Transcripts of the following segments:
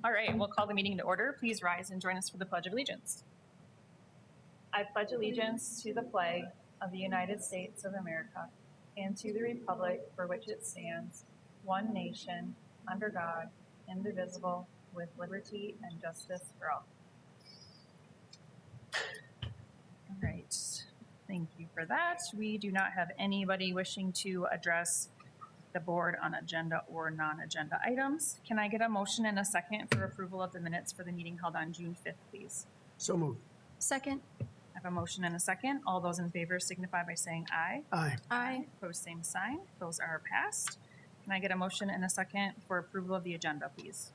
All right, we'll call the meeting to order. Please rise and join us for the Pledge of Allegiance. I pledge allegiance to the flag of the United States of America and to the republic for which it stands, one nation, under God, indivisible, with liberty and justice for all. All right, thank you for that. We do not have anybody wishing to address the board on agenda or non-agenda items. Can I get a motion and a second for approval of the minutes for the meeting held on June 5th, please? So moved. Second. I have a motion and a second. All those in favor signify by saying aye. Aye. Aye. Opposed, same sign. Those are passed. Can I get a motion and a second for approval of the agenda, please?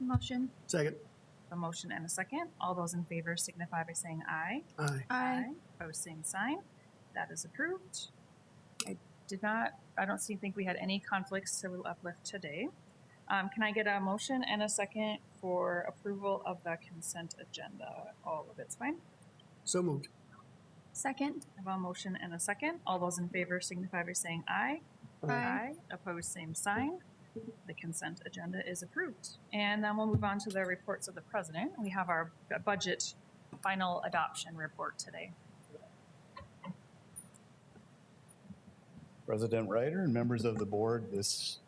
Motion. Second. A motion and a second. All those in favor signify by saying aye. Aye. Aye. Opposed, same sign. That is approved. I don't think we had any conflicts to uplift today. Can I get a motion and a second for approval of the consent agenda? All of it's fine. So moved. Second. I have a motion and a second. All those in favor signify by saying aye. Aye. Opposed, same sign. The consent agenda is approved. And then we'll move on to the reports of the president. We have our budget final adoption report today. President Ryder and members of the board, this,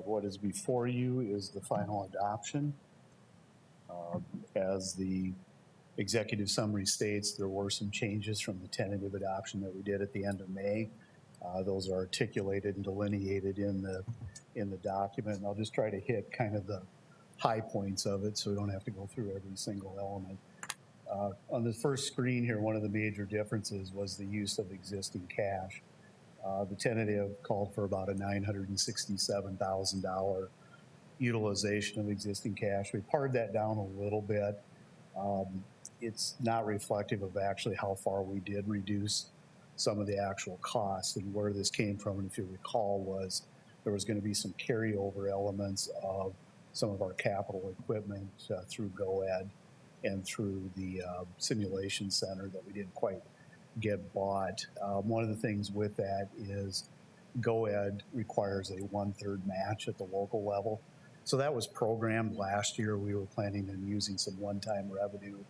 what is before you is the final adoption. As the executive summary states, there were some changes from the tentative adoption that we did at the end of May. Those are articulated and delineated in the document. And I'll just try to hit kind of the high points of it so we don't have to go through every single element. On the first screen here, one of the major differences was the use of existing cash. The tentative called for about a $967,000 utilization of existing cash. We pared that down a little bit. It's not reflective of actually how far we did reduce some of the actual costs, and where this came from, and if you recall, was there was going to be some carryover elements of some of our capital equipment through GOED and through the simulation center that we didn't quite get bought. One of the things with that is GOED requires a 1/3 match at the local level. So that was programmed last year. We were planning on using some one-time revenue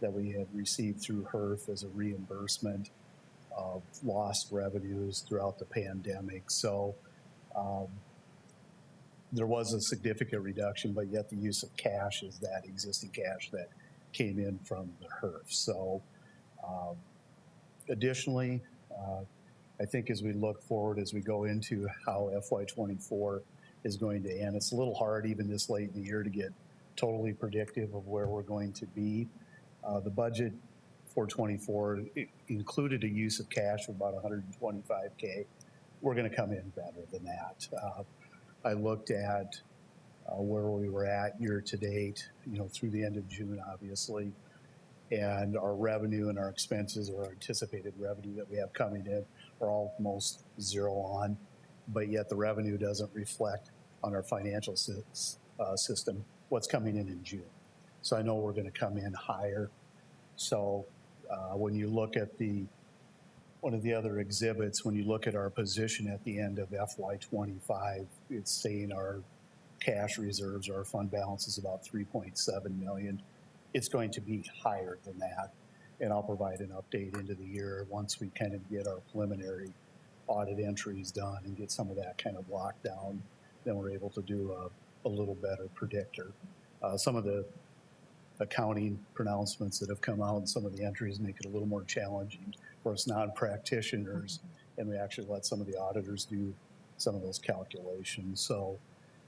that we had received through HERF as a reimbursement of lost revenues throughout the pandemic. So there was a significant reduction, but yet the use of cash is that existing cash that came in from the HERF. So additionally, I think as we look forward, as we go into how FY24 is going to end, it's a little hard even this late in the year to get totally predictive of where we're going to be. The budget for 24 included a use of cash of about $125K. We're going to come in better than that. I looked at where we were at year to date, through the end of June, obviously, and our revenue and our expenses, or our anticipated revenue that we have coming in, are almost zero on, but yet the revenue doesn't reflect on our financial system what's coming in June. So I know we're going to come in higher. So when you look at one of the other exhibits, when you look at our position at the end of FY25, it's saying our cash reserves, our fund balance is about $3.7 million. It's going to be higher than that. And I'll provide an update into the year once we kind of get our preliminary audit entries done and get some of that kind of locked down. Then we're able to do a little better predictor. Some of the accounting pronouncements that have come out and some of the entries make it a little more challenging for us non-practitioners, and we actually let some of the auditors do some of those calculations. So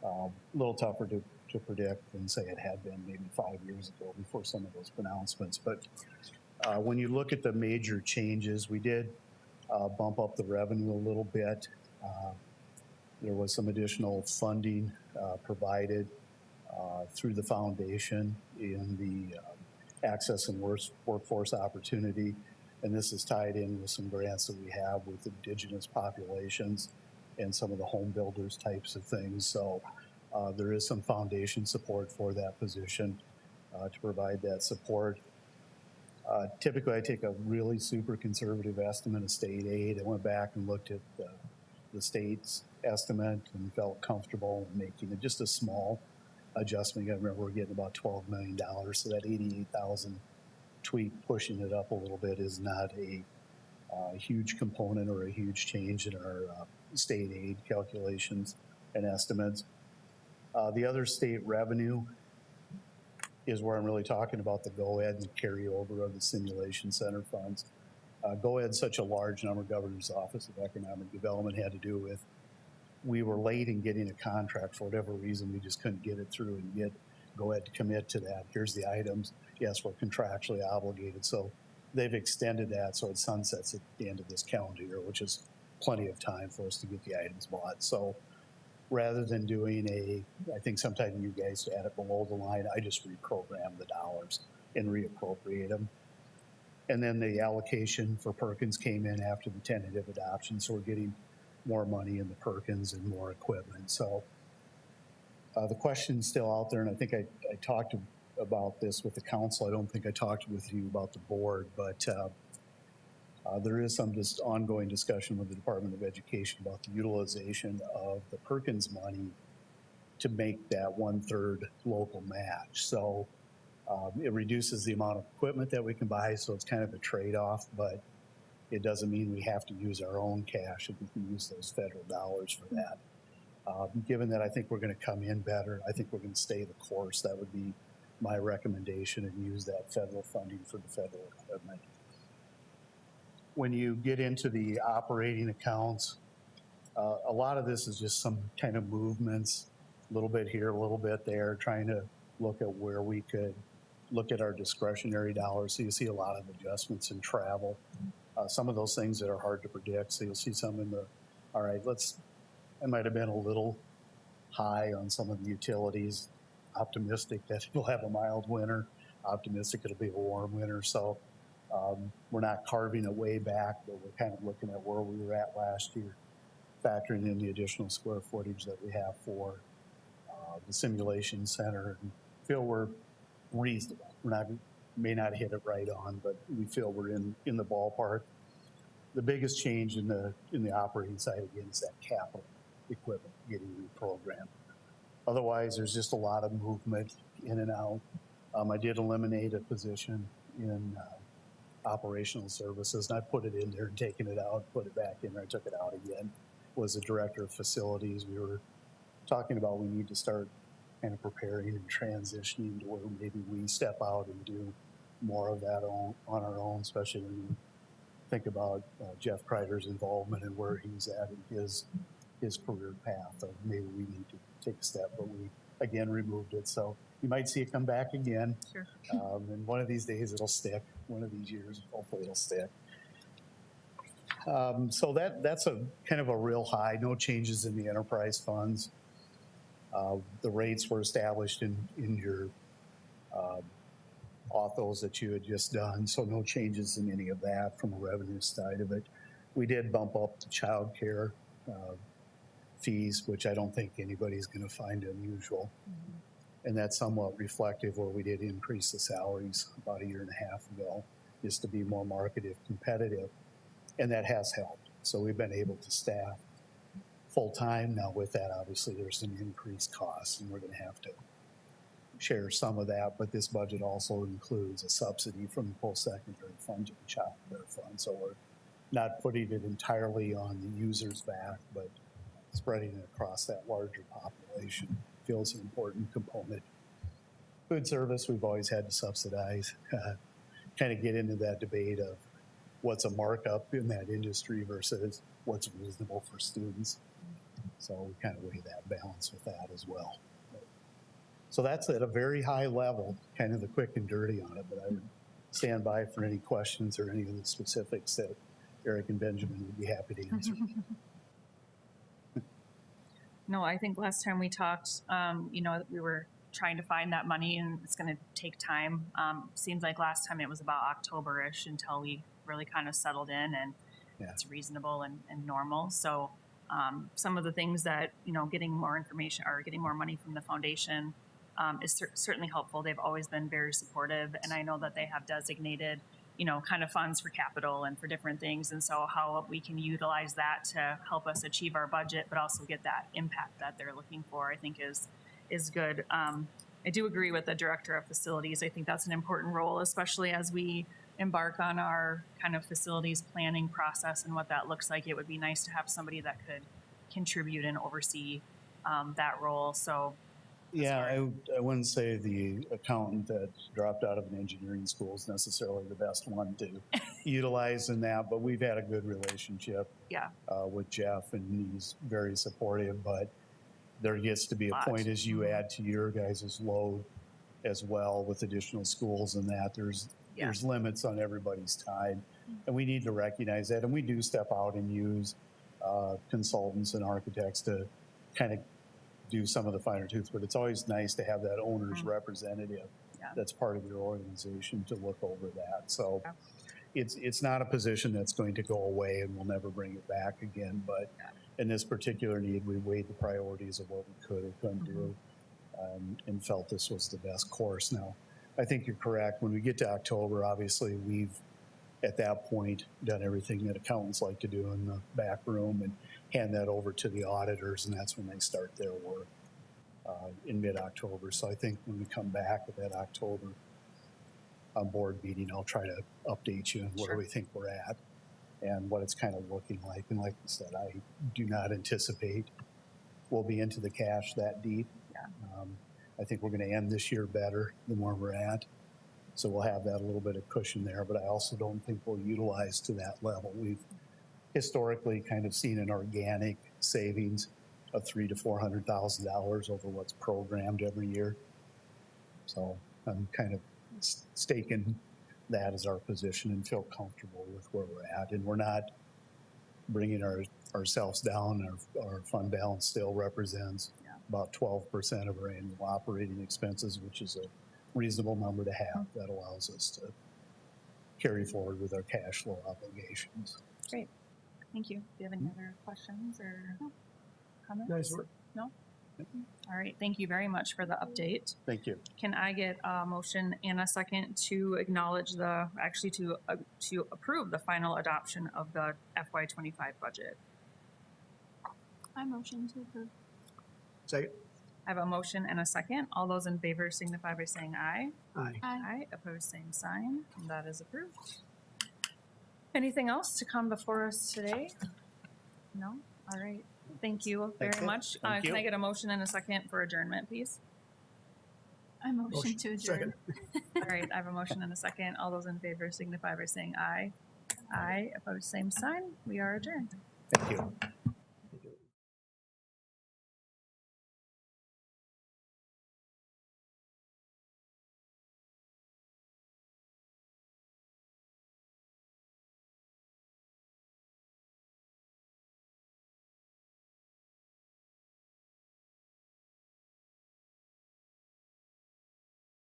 a little tougher to predict than say it had been maybe 5 years ago before some of those pronouncements. But when you look at the major changes, we did bump up the revenue a little bit. There was some additional funding provided through the foundation in the Access and Workforce Opportunity. And this is tied in with some grants that we have with indigenous populations and some of the home builders types of things. So there is some foundation support for that position to provide that support. Typically, I take a really super conservative estimate of state aid. I went back and looked at the state's estimate and felt comfortable in making it just a small adjustment. You gotta remember, we're getting about $12 million, so that 88,000 tweak pushing it up a little bit is not a huge component or a huge change in our state aid calculations and estimates. The other state revenue is where I'm really talking about the GO-ED and the carryover of the simulation center funds. GO-ED, such a large number, Governor's Office of Economic Development had to do with, we were late in getting a contract for whatever reason, we just couldn't get it through and get GO-ED to commit to that. Here's the items. Yes, we're contractually obligated. So they've extended that so it sunsets at the end of this calendar year, which is plenty of time for us to get the items bought. So rather than doing I think sometimes you guys add it below the line, I just reprogram the dollars and reappropriate them. And then the allocation for Perkins came in after the tentative adoption, so we're getting more money in the Perkins and more equipment. So the question's still out there, and I think I talked about this with the council. I don't think I talked with you about the board, but there is some just ongoing discussion with the Department of Education about the utilization of the Perkins money to make that 1/3 local match. So it reduces the amount of equipment that we can buy, so it's kind of a trade-off, but it doesn't mean we have to use our own cash if we can use those federal dollars for that. Given that I think we're going to come in better, I think we're going to stay the course. That would be my recommendation, and use that federal funding for the federal equipment. When you get into the operating accounts, a lot of this is just some kind of movements, a little bit here, a little bit there, trying to look at where we could look at our discretionary dollars. So you see a lot of adjustments in travel. Some of those things that are hard to predict. So you'll see some in the, all right, I might have been a little high on some of the utilities, optimistic that we'll have a mild winter, optimistic it'll be a warm winter. So we're not carving it way back, but we're kind of looking at where we were at last year, factoring in the additional square footage that we have for the simulation center, and feel we're reasonable. May not hit it right on, but we feel we're in the ballpark. The biggest change in the operating side again is that capital equipment getting reprogrammed. Otherwise, there's just a lot of movement in and out. I did eliminate a position in operational services, and I put it in there and taken it out, put it back in there, I took it out again. Was the director of facilities. We were talking about we need to start kind of preparing and transitioning to where maybe we step out and do more of that on our own, especially when you think about Jeff Kreider's involvement and where he's at in his career path. Of maybe we need to take a step, but we again removed it. So you might see it come back again. Sure. And one of these days it'll stick. One of these years, hopefully it'll stick. So that's a kind of a real high. No changes in the enterprise funds. The rates were established in your authos that you had just done, so no changes in any of that from a revenue side of it. We did bump up the child care fees, which I don't think anybody's going to find unusual. Mm-hmm. And that's somewhat reflective where we did increase the salaries about 1.5 years ago, just to be more market competitive. And that has helped. So we've been able to staff full-time. Now with that, obviously there's some increased costs, and we're going to have to share some of that, but this budget also includes a subsidy from the post-secondary fund to the child care fund. So we're not putting it entirely on the user's back, but spreading it across that larger population feels an important component. Food service, we've always had to subsidize, kind of get into that debate of what's a markup in that industry versus what's reasonable for students. So we kind of weigh that balance with that as well. So that's at a very high level, kind of the quick and dirty on it, but I would stand by for any questions or any of the specifics that Eric and Benjamin would be happy to answer. No, I think last time we talked, we were trying to find that money, and it's going to take time. Seems like last time it was about October-ish until we really kind of settled in, and it's reasonable and normal. So some of the things that, getting more information or getting more money from the foundation is certainly helpful. They've always been very supportive, and I know that they have designated, kind of funds for capital and for different things. And so how we can utilize that to help us achieve our budget, but also get that impact that they're looking for, I think is is good. I do agree with the director of facilities. I think that's an important role, especially as we embark on our kind of facilities planning process and what that looks like. It would be nice to have somebody that could contribute and oversee that role. So Yeah, I wouldn't say the accountant that dropped out of an engineering school is necessarily the best one to utilize in that, but we've had a good relationship yeah, with Jeff, and he's very supportive, but there gets to be a Lot. point as you add to your guys' load as well with additional schools and that, there's limits on everybody's time. And we need to recognize that, and we do step out and use consultants and architects to kind of do some of the finer tooth, but it's always nice to have that owner's representative that's part of your organization to look over that. So it's not a position that's going to go away and we'll never bring it back again, but in this particular need, we weighed the priorities of what we could or couldn't do and felt this was the best course. Now, I think you're correct. When we get to October, obviously we've at that point done everything that accountants like to do in the back room and hand that over to the auditors, and that's when they start their work in mid-October. So I think when we come back at that October board meeting, I'll try to update you on where we think we're at and what it's kind of looking like. And like I said, I do not anticipate we'll be into the cash that deep. I think we're going to end this year better than where we're at. So we'll have that a little bit of cushion there, but I also don't think we'll utilize to that level. We've historically kind of seen an organic savings of $300,000 to $400,000 over what's programmed every year. So I'm kind of staking that as our position and feel comfortable with where we're at. And we're not bringing ourselves down. Our fund balance still represents about 12% of our annual operating expenses, which is a reasonable number to have. That allows us to carry forward with our cash flow obligations. great. Thank you. Do you have any other questions or comments? Nice work. No? All right. Thank you very much for the update. Thank you. Can I get a motion and a second to acknowledge to approve the final adoption of the FY25 budget? I motion to approve. Second. I have a motion and a second. All those in favor signify by saying aye. Aye. Aye. Aye. Opposed, same sign. And that is approved. Anything else to come before us today? No? All right. Thank you That's very it. much. Thank Can I you. get a motion and a second for adjournment, please? I motion to adjourn. Second. All right. I have a motion and a second. All those in favor signify by saying aye. Aye. Opposed, same sign. We are adjourned. Thank you.